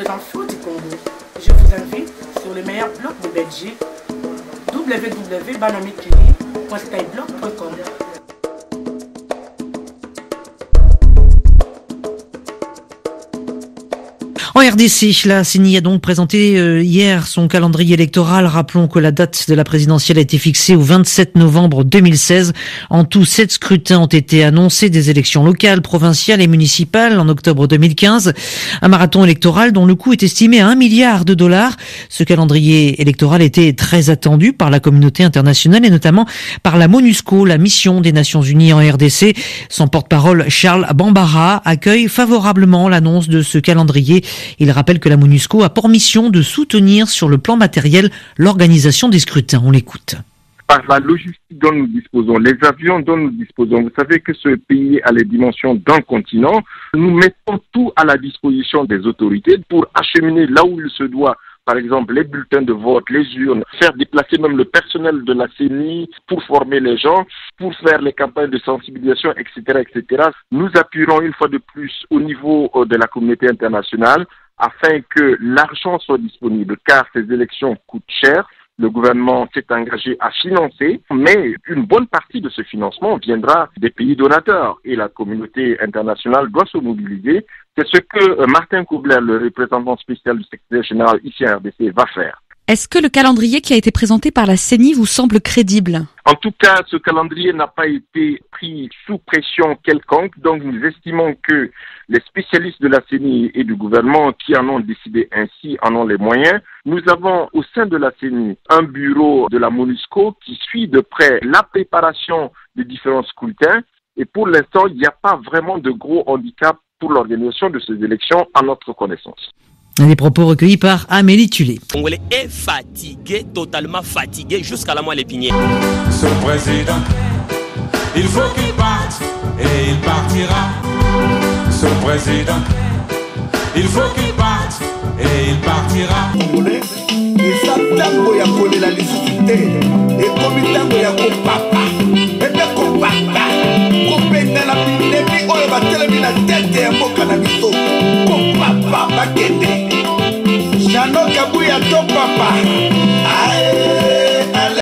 temps fort du Congo. Je vous invite sur le meilleur blog de Belgique, www.banamikili.skyblog.com. En RDC, la CENI a donc présenté hier son calendrier électoral. Rappelons que la date de la présidentielle a été fixée au 27 novembre 2016. En tout, 7 scrutins ont été annoncés, des élections locales, provinciales et municipales en octobre 2015. Un marathon électoral dont le coût est estimé à $1 milliard. Ce calendrier électoral était très attendu par la communauté internationale et notamment par la MONUSCO, la mission des Nations Unies en RDC. Son porte-parole, Charles Bambara, accueille favorablement l'annonce de ce calendrier. Il rappelle que la MONUSCO a pour mission de soutenir sur le plan matériel l'organisation des scrutins. On l'écoute. Par la logistique dont nous disposons, les avions dont nous disposons, vous savez que ce pays a les dimensions d'un continent. Nous mettons tout à la disposition des autorités pour acheminer là où il se doit. Par exemple, les bulletins de vote, les urnes, faire déplacer même le personnel de la CENI pour former les gens, pour faire les campagnes de sensibilisation, etc., etc. Nous appuierons une fois de plus au niveau de la communauté internationale afin que l'argent soit disponible, car ces élections coûtent cher. Le gouvernement s'est engagé à financer, mais une bonne partie de ce financement viendra des pays donateurs et la communauté internationale doit se mobiliser. C'est ce que Martin Kobler, le représentant spécial du secrétaire général ici à RDC, va faire. Est-ce que le calendrier qui a été présenté par la CENI vous semble crédible ? En tout cas, ce calendrier n'a pas été pris sous pression quelconque, donc nous estimons que les spécialistes de la CENI et du gouvernement qui en ont décidé ainsi en ont les moyens. Nous avons au sein de la CENI un bureau de la MONUSCO qui suit de près la préparation des différents scrutins et pour l'instant, il n'y a pas vraiment de gros handicap pour l'organisation de ces élections à notre connaissance. Des propos recueillis par Amélie Tulé. Congolais est fatigué, totalement fatigué, jusqu'à la moelle épinière. Ce président, il faut qu'il parte et il partira. Ce président, il faut qu'il parte et il partira. Congolais, et ça tango ya kolela lisusu et comme tango ya kopapa. Et bien kopapa, kopenda la binebi oyo batelemi na tete ya mboka na biso. Kopapa bakende. Nano kabuya to papa.